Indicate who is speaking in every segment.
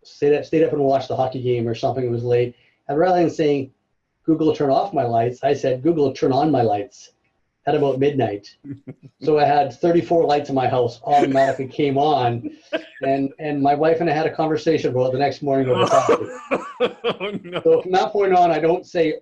Speaker 1: stayed up and watched the hockey game or something. It was late. And rather than saying, Google, turn off my lights, I said, Google, turn on my lights at about midnight. So I had 34 lights in my house automatically came on. And my wife and I had a conversation about it the next morning over coffee.
Speaker 2: Oh, no.
Speaker 1: So from that point on, I don't say,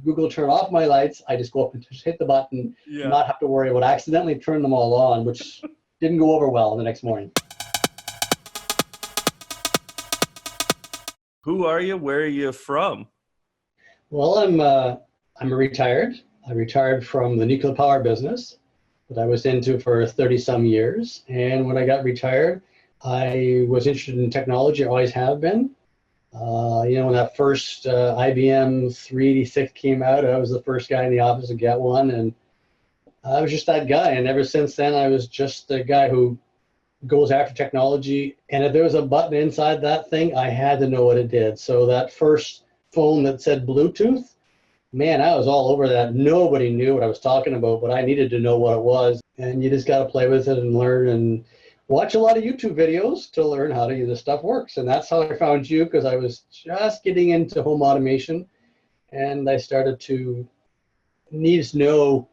Speaker 1: Google, turn off my lights. I just go up and just hit the button, not have to worry about accidentally turning them all on, which didn't go over well the next morning.
Speaker 2: Who are you? Where are you from?
Speaker 1: Well, I'm retired. I retired from the nuclear power business that I was into for 30-some years. And when I got retired, I was interested in technology. I always have been. When that first IBM 386 came out, I was the first guy in the office to get one. And I was just that guy. And ever since then, I was just the guy who goes after technology. And if there was a button inside that thing, I had to know what it did. So that first phone that said Bluetooth, man, I was all over that. Nobody knew what I was talking about, but I needed to know what it was. And you just got to play with it and learn and watch a lot of YouTube videos to learn how this stuff works. And that's how I found you, because I was just getting into home automation. And I started to need to know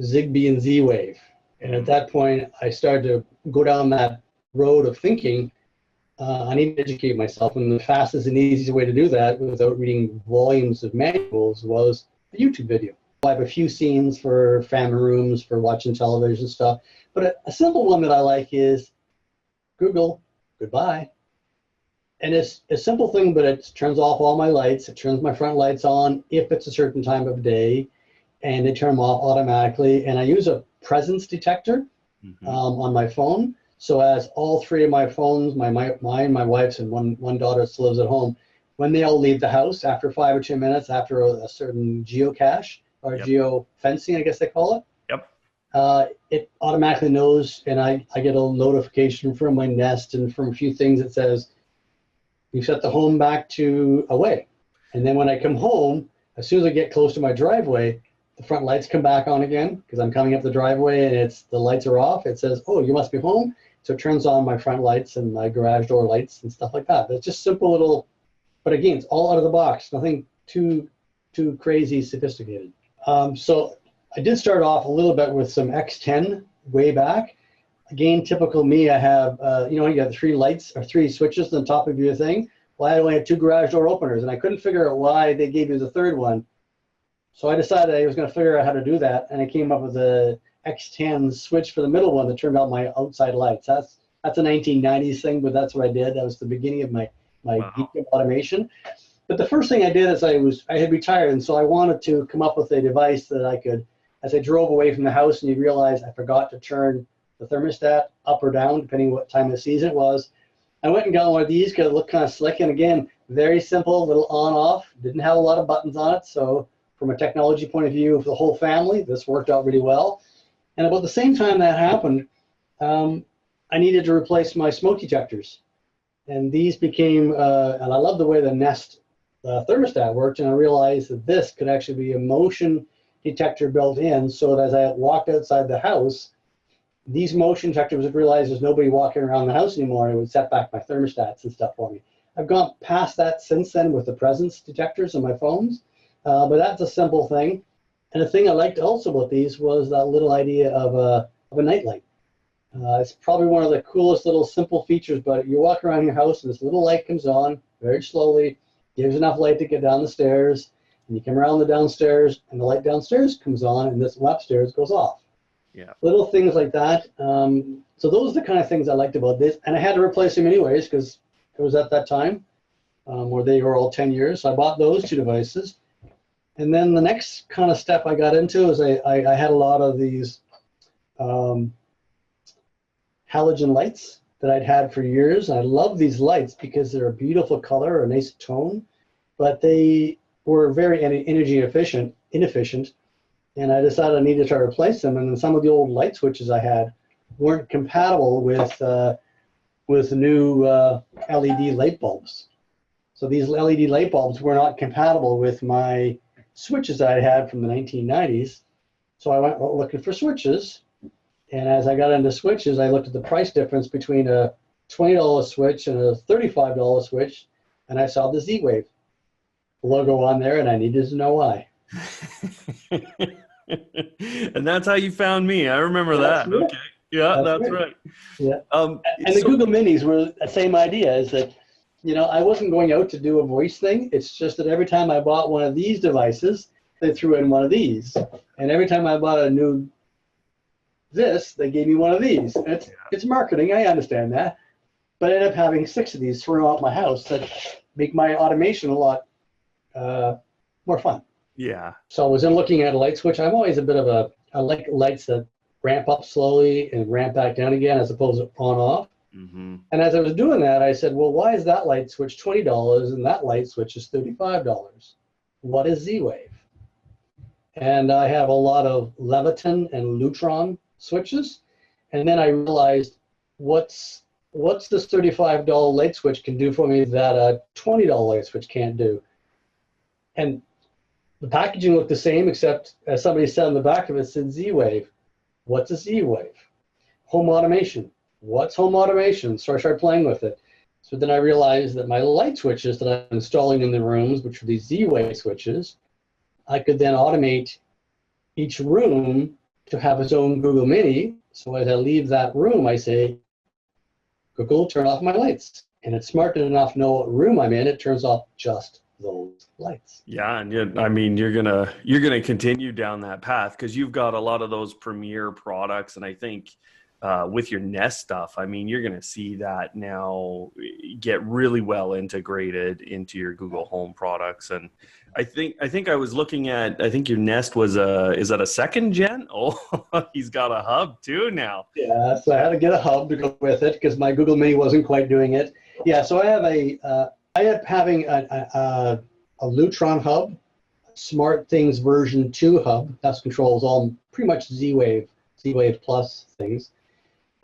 Speaker 1: Zigbee and Z-Wave. And at that point, I started to go down that road of thinking, I need to educate myself. And the fastest and easiest way to do that without reading volumes of manuals was a YouTube video. I have a few scenes for family rooms, for watching television stuff. But a simple one that I like is Google, goodbye. And it's a simple thing, but it turns off all my lights. It turns my front lights on if it's a certain time of day, and they turn them off automatically. And I use a presence detector on my phone. So as all three of my phones, mine, my wife's, and one daughter still lives at home, when they all leave the house after 5 or 10 minutes, after a certain geocache or geo-fencing, I guess they call it, it automatically knows, and I get a notification from my Nest and from a few things that says, you set the home back to away. And then when I come home, as soon as I get close to my driveway, the front lights come back on again because I'm coming up the driveway and the lights are off. It says, oh, you must be home. So it turns on my front lights and my garage door lights and stuff like that. It's just simple little, but again, it's all out of the box. Nothing too crazy sophisticated. So I did start off a little bit with some X10 way back. Again, typical me, I have, you got 3 lights or 3 switches on the top of your thing. Well, I only had 2 garage door openers, and I couldn't figure out why they gave you the third one. So I decided I was going to figure out how to do that, and I came up with a X10 switch for the middle one that turned out my outside lights. That's a 1990s thing, but that's what I did. That was the beginning of my geek of automation. But the first thing I did is I had retired, and so I wanted to come up with a device that I could, as I drove away from the house, and you realize I forgot to turn the thermostat up or down, depending what time of the season it was. I went and got one of these because it looked kind of slick, and again, very simple, little on-off. Didn't have a lot of buttons on it, so from a technology point of view for the whole family, this worked out really well. And about the same time that happened, I needed to replace my smoke detectors. And these became, and I love the way the Nest thermostat worked, and I realized that this could actually be a motion detector built in, so that as I walked outside the house, these motion detectors would realize there's nobody walking around the house anymore, and it would set back my thermostats and stuff for me. I've gone past that since then with the presence detectors on my phones, but that's a simple thing. And the thing I liked also about these was that little idea of a nightlight. It's probably one of the coolest little simple features, but you walk around your house and this little light comes on very slowly, gives enough light to get down the stairs, and you come around the downstairs and the light downstairs comes on and this one upstairs goes off. Yeah. Little things like that. So those are the kind of things I liked about this. And I had to replace them anyways because it was at that time where they were all 10 years. So I bought those 2 devices. And then the next kind of step I got into is I had a lot of these halogen lights that I'd had for years. And I love these lights because they're a beautiful color, a nice tone, but they were very energy inefficient. And I decided I needed to try to replace them. And then some of the old light switches I had weren't compatible with new LED light bulbs. So these LED light bulbs were not compatible with my switches that I had from the 1990s. So I went looking for switches. And as I got into switches, I looked at the price difference between a $20 switch and a $35 switch, and I saw the Z-Wave logo on there, and I needed to know why.
Speaker 2: And that's how you found me. I remember that.
Speaker 1: Right.
Speaker 2: Okay. Yeah, that's right.
Speaker 1: Yeah. And the Google Minis were the same idea, is that, I wasn't going out to do a voice thing. It's just that every time I bought one of these devices, they threw in one of these. And every time I bought a new they gave me one of these. And it's marketing, I understand that. But I ended up having 6 of these throughout my house that make my automation a lot more fun.
Speaker 2: Yeah.
Speaker 1: So I was looking at a light switch. I'm always I like lights that ramp up slowly and ramp back down again as opposed to on off.
Speaker 2: Mm-hmm.
Speaker 1: And as I was doing that, I said, well, why is that light switch $20 and that light switch is $35? What is Z-Wave? And I have a lot of Leviton and Lutron switches. And then I realized what's this $35 light switch can do for me that a $20 light switch can't do. And the packaging looked the same, except as somebody said on the back of it, said Z-Wave. What's a Z-Wave? Home automation. What's home automation? So I started playing with it. So then I realized that my light switches that I'm installing in the rooms, which are these Z-Wave switches, I could then automate each room to have its own Google Mini. So as I leave that room, I say, Google, turn off my lights. And it's smart enough to know what room I'm in. It turns off just those lights.
Speaker 2: Yeah, and you're gonna continue down that path because you've got a lot of those premier products, and I think with your Nest stuff, you're gonna see that now get really well integrated into your Google Home products. And I think I was looking at, I think your Nest was is that a 2nd gen? Oh, he's got a hub too now.
Speaker 1: Yeah, so I had to get a hub to go with it because my Google Mini wasn't quite doing it. Yeah, so I have I ended up having a Lutron hub, SmartThings version 2 hub. That controls all pretty much Z-Wave Plus things.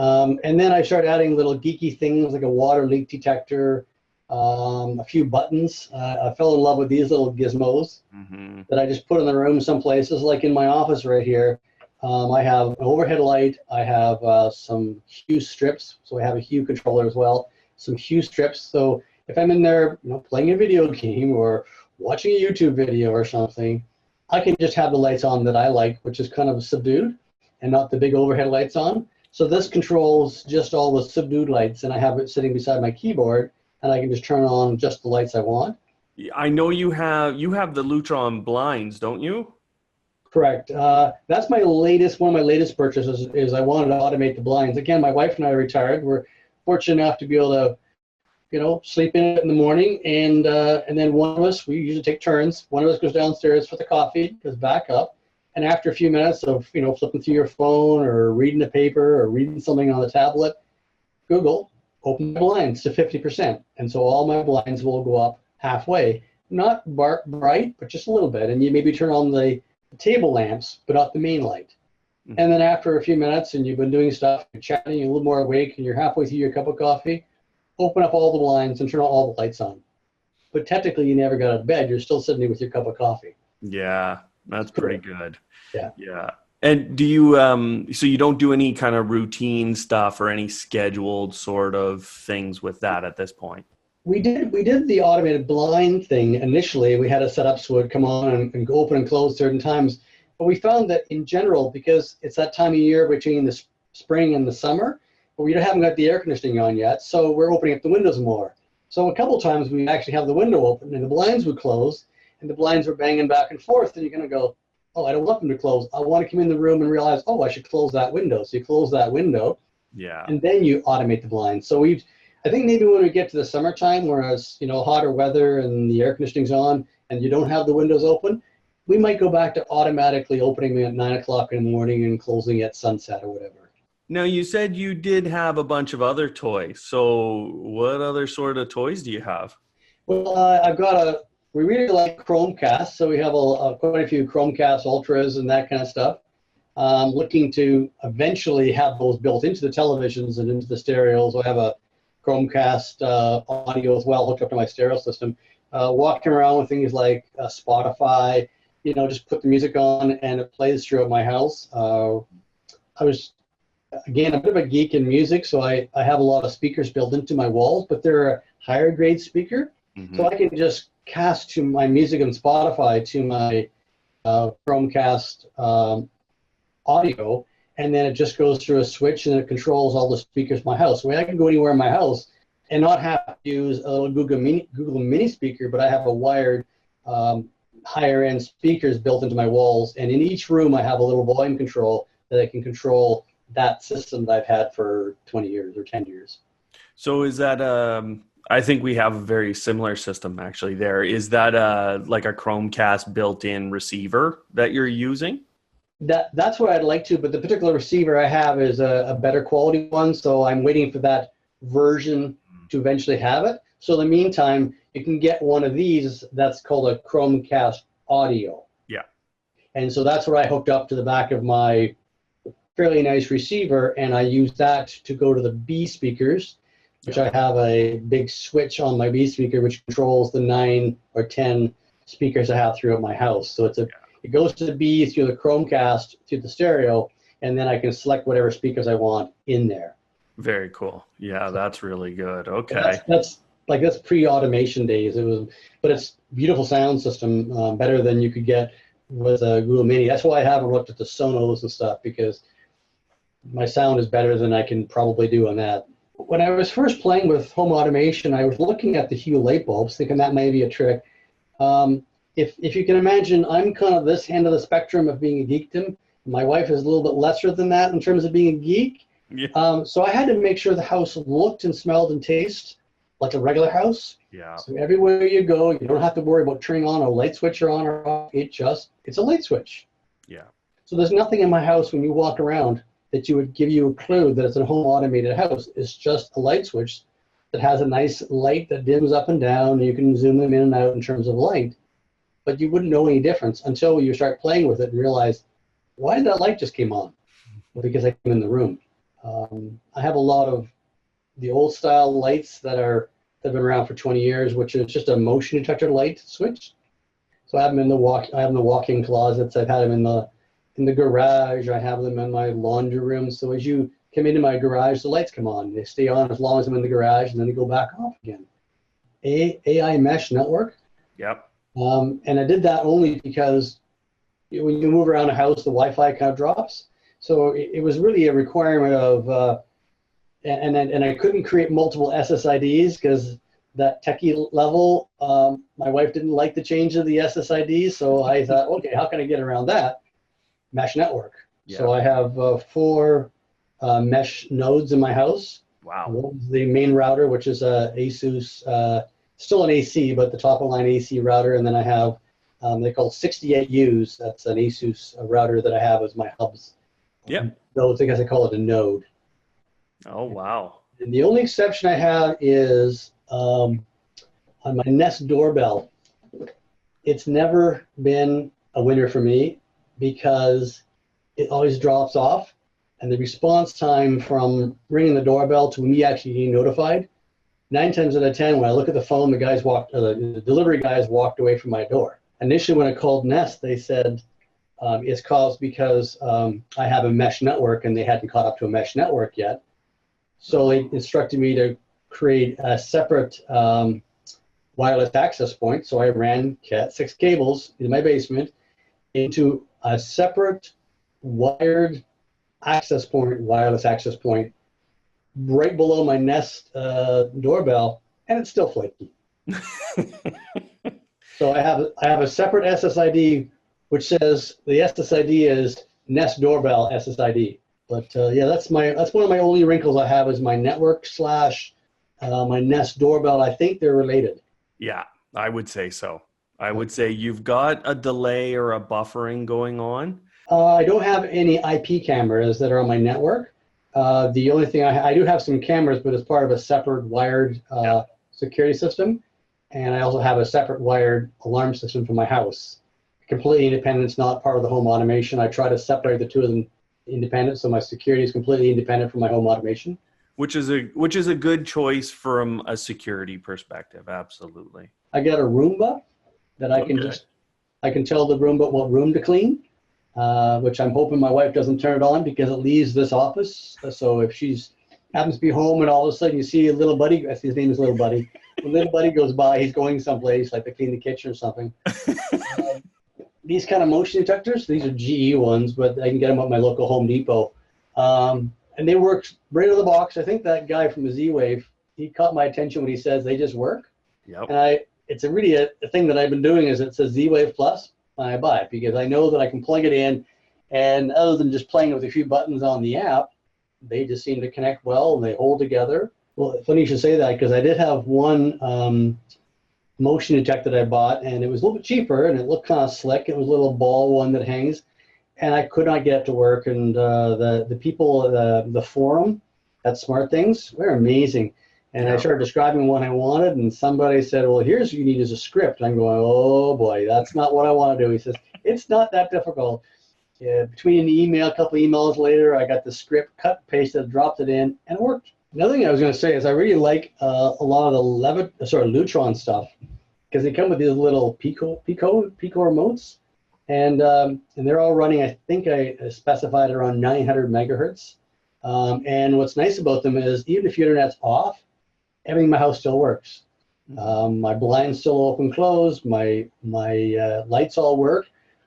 Speaker 1: And then I started adding little geeky things like a water leak detector, a few buttons. I fell in love with these little gizmos that I just put in the room some places, like in my office right here. I have an overhead light. I have some hue strips, so I have a hue controller as well. Some hue strips, so if I'm in there, playing a video game or watching a YouTube video or something, I can just have the lights on that I like, which is kind of subdued and not the big overhead lights on. So this controls just all the subdued lights, and I have it sitting beside my keyboard, and I can just turn on just the lights I want.
Speaker 2: I know you have the Lutron blinds, don't you?
Speaker 1: Correct. That's one of my latest purchases is I wanted to automate the blinds. Again, my wife and I are retired. We're fortunate enough to be able to sleep in it in the morning, and then one of us, we usually take turns. One of us goes downstairs for the coffee, goes back up, and after a few minutes of flipping through your phone or reading the paper or reading something on the tablet, Google, open the blinds to 50%, and so all my blinds will go up halfway. Not bright, but just a little bit, and you maybe turn on the table lamps, but not the main light. Mm-hmm. And then after a few minutes, and you've been doing stuff, you're chatting, you're a little more awake, and you're halfway through your cup of coffee, open up all the blinds and turn all the lights on. But technically, you never got out of bed. You're still sitting there with your cup of coffee.
Speaker 2: Yeah, that's pretty good.
Speaker 1: Yeah.
Speaker 2: Yeah. And do you, so you don't do any kind of routine stuff or any scheduled sort of things with that at this point?
Speaker 1: We did the automated blind thing initially. We had it set up so it would come on and go open and close certain times. But we found that in general, because it's that time of year between the spring and the summer, but we haven't got the air conditioning on yet, so we're opening up the windows more. So a couple of times we actually have the window open and the blinds would close, and the blinds were banging back and forth, and you're going to go, oh, I don't want them to close. I want to come in the room and realize, oh, I should close that window. So you close that window, and then you automate the blinds. So I think maybe when we get to the summertime, where it's hotter weather and the air conditioning's on, and you don't have the windows open, we might go back to automatically opening them at 9 o'clock in the morning and closing at sunset or whatever.
Speaker 2: Now, you said you did have a bunch of other toys. So what other sort of toys do you have?
Speaker 1: Well, we really like Chromecast. So we have quite a few Chromecast Ultras and that kind of stuff. Looking to eventually have those built into the televisions and into the stereos. I have a Chromecast audio as well hooked up to my stereo system. Walking around with things like Spotify, just put the music on and it plays throughout my house. again, I'm a bit of a geek in music, so I have a lot of speakers built into my walls, but they're a higher grade speaker.
Speaker 2: Mm-hmm.
Speaker 1: So I can just cast to my music on Spotify to my Chromecast audio, and then it just goes through a switch and it controls all the speakers in my house. So I can go anywhere in my house and not have to use a little Google Mini speaker, but I have a wired higher end speakers built into my walls. And in each room, I have a little volume control that I can control that system that I've had for 20 years or 10 years.
Speaker 2: So is that, I think we have a very similar system actually there. Is that like a Chromecast built-in receiver that you're using?
Speaker 1: That's what I'd like to, but the particular receiver I have is a better quality one, so I'm waiting for that version to eventually have it. So in the meantime, you can get one of these that's called a Chromecast Audio.
Speaker 2: Yeah.
Speaker 1: And so that's what I hooked up to the back of my fairly nice receiver, and I use that to go to the B speakers, which I have a big switch on my B speaker, which controls the 9 or 10 speakers I have throughout my house. So it goes to the B through the Chromecast, through the stereo, and then I can select whatever speakers I want in there.
Speaker 2: Very cool. Yeah, that's really good. Okay.
Speaker 1: That's pre-automation days. But it's beautiful sound system, better than you could get with a Google Mini. That's why I haven't looked at the Sonos and stuff, because my sound is better than I can probably do on that. When I was first playing with home automation, I was looking at the Hue light bulbs, thinking that may be a trick. If you can imagine, I'm kind of this end of the spectrum of being a geekdom. My wife is a little bit lesser than that in terms of being a geek.
Speaker 2: Yeah.
Speaker 1: So I had to make sure the house looked and smelled and tasted like a regular house.
Speaker 2: Yeah.
Speaker 1: So everywhere you go, you don't have to worry about turning on a light switch or on or off. It's a light switch.
Speaker 2: Yeah.
Speaker 1: So there's nothing in my house when you walk around that you would give you a clue that it's a home automated house. It's just a light switch that has a nice light that dims up and down. You can zoom them in and out in terms of light, but you wouldn't know any difference until you start playing with it and realize, why did that light just came on? Well, because I came in the room. I have a lot of the old style lights that have been around for 20 years, which is just a motion detector light switch. So I have them in the walk-in closets. I've had them in the garage. I have them in my laundry room. So as you come into my garage, the lights come on. They stay on as long as I'm in the garage, and then they go back off again. AI mesh network.
Speaker 2: Yep.
Speaker 1: And I did that only because when you move around a house, the Wi-Fi kind of drops. So it was really a requirement of, and I couldn't create multiple SSIDs because that techie level, my wife didn't like the change of the SSIDs. So I thought, okay, how can I get around that? Mesh network. Yeah. So I have 4 mesh nodes in my house.
Speaker 2: Wow.
Speaker 1: The main router, which is a ASUS, still an AC, but the top of line AC router. And then I have, they call 68Us. That's an ASUS router that I have as my hubs.
Speaker 2: Yeah.
Speaker 1: So I guess I call it a node.
Speaker 2: Oh, wow.
Speaker 1: And the only exception I have is on my Nest doorbell. It's never been a winner for me because it always drops off. And the response time from ringing the doorbell to me actually getting notified, 9 times out of 10, when I look at the phone, the delivery guys walked away from my door. Initially, when I called Nest, they said, it's caused because I have a mesh network and they hadn't caught up to a mesh network yet. So they instructed me to create a separate wireless access point. So I ran Cat 6 cables in my basement into a separate wired access point, wireless access point, right below my Nest doorbell, and it's still flaky. So I have a separate SSID, which says the SSID is Nest doorbell SSID. But yeah, that's one of my only wrinkles I have is my network / my Nest doorbell. I think they're related.
Speaker 2: Yeah, I would say so. I would say you've got a delay or a buffering going on.
Speaker 1: I don't have any IP cameras that are on my network. The only thing I do have some cameras, but it's part of a separate wired security system. And I also have a separate wired alarm system for my house. Completely independent. It's not part of the home automation. I try to separate the two of them independent, so my security is completely independent from my home automation.
Speaker 2: Which is a good choice from a security perspective. Absolutely.
Speaker 1: I got a Roomba that I can tell the Roomba what room to clean. which I'm hoping my wife doesn't turn it on because it leaves this office. So if she's happens to be home and all of a sudden you see a little buddy, I see his name is Little Buddy. When Little Buddy goes by, he's going someplace like to clean the kitchen or something. These kind of motion detectors, these are GE ones, but I can get them at my local Home Depot. And they work right out of the box. I think that guy from the Z-Wave, he caught my attention when he says they just work.
Speaker 2: Yep.
Speaker 1: And it's a really a thing that I've been doing is it says Z-Wave Plus, and I buy it because I know that I can plug it in, and other than just playing with a few buttons on the app, they just seem to connect well and they hold together. Well, funny you should say that because I did have one motion detector that I bought, and it was a little bit cheaper and it looked kind of slick. It was a little ball one that hangs. And I could not get it to work. And the people, the forum at Smart Things, they're amazing. And I started describing what I wanted, and somebody said, well, here's what you need is a script. And I'm going, oh boy, that's not what I want to do. He says, it's not that difficult. Between an email, a couple of emails later, I got the script cut, pasted, dropped it in, and it worked. Another thing I was going to say is I really like a lot of the Lutron stuff because they come with these little Pico remotes. And they're all running, I think I specified around 900 megahertz. And what's nice about them is even if your internet's off, everything in my house still works. My blinds still open, close, my lights all work.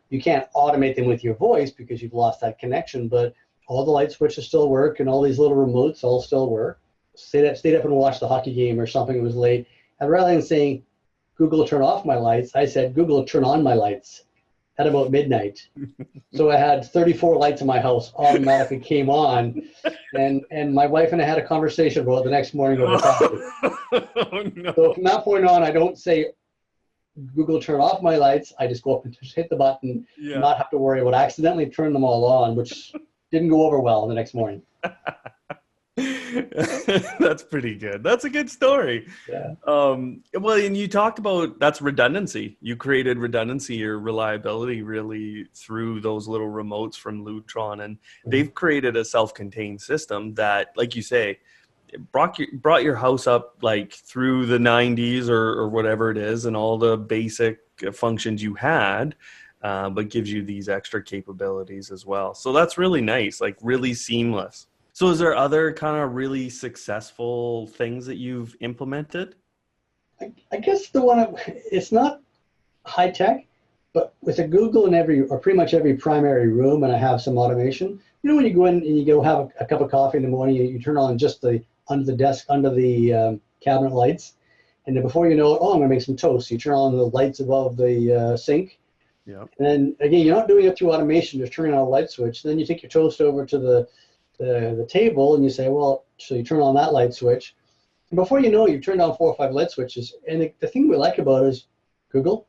Speaker 1: You can't automate them with your voice because you've lost that connection, but all the light switches still work and all these little remotes all still work. Stayed up and watched the hockey game or something, it was late. And rather than saying, Google turn off my lights, I said, Google turn on my lights. At about midnight. So I had 34 lights in my house automatically came on, and my wife and I had a conversation about it the next morning over coffee. Oh, no. So from that point on, I don't say, Google turn off my lights. I just go up and just hit the button, and not have to worry about accidentally turning them all on, which didn't go over well the next morning.
Speaker 2: That's pretty good. That's a good story.
Speaker 1: Yeah.
Speaker 2: Well, and you talked about that's redundancy. You created redundancy or reliability really through those little remotes from Lutron, and they've created a self-contained system that, like you say, brought your house up like through the 90s or whatever it is, and all the basic functions you had, but gives you these extra capabilities as well. So that's really nice, like really seamless. So is there other kind of really successful things that you've implemented?
Speaker 1: I guess the one, it's not high tech, but with a Google in pretty much every primary room, and I have some automation. You know, when you go in and you go have a cup of coffee in the morning, you turn on just under the desk, under the cabinet lights. And then before you know it, I'm going to make some toast. You turn on the lights above the sink. Yeah. And then again, you're not doing it through automation, just turning on a light switch. Then you take your toast over to the table and you say, well, so you turn on that light switch. And before you know it, you've turned on 4 or 5 light switches. And the thing we like about it is, Google,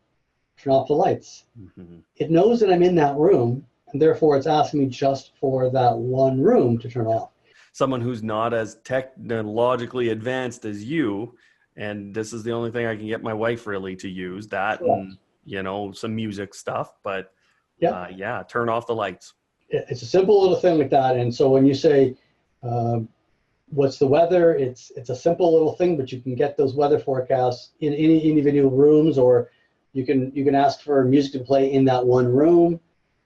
Speaker 1: turn off the lights. Mm-hmm. It knows that I'm in that room, and therefore it's asking me just for that one room to turn off.
Speaker 2: Someone who's not as technologically advanced as you, and this is the only thing I can get my wife really to use, that and, you know, some music stuff, but turn off the lights.
Speaker 1: It's a simple little thing like that. And so when you say, what's the weather? It's a simple little thing, but you can get those weather forecasts in any individual rooms, or you can ask for music to play in that one room.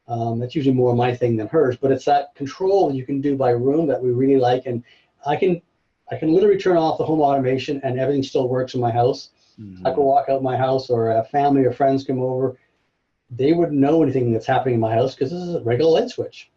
Speaker 1: That's usually more my thing than hers, but it's that control you can do by room that we really like. And I can literally turn off the home automation and everything still works in my house. Mm-hmm. I can walk out my house, or a family or friends come over. They wouldn't know anything that's happening in my house because this is a regular light switch.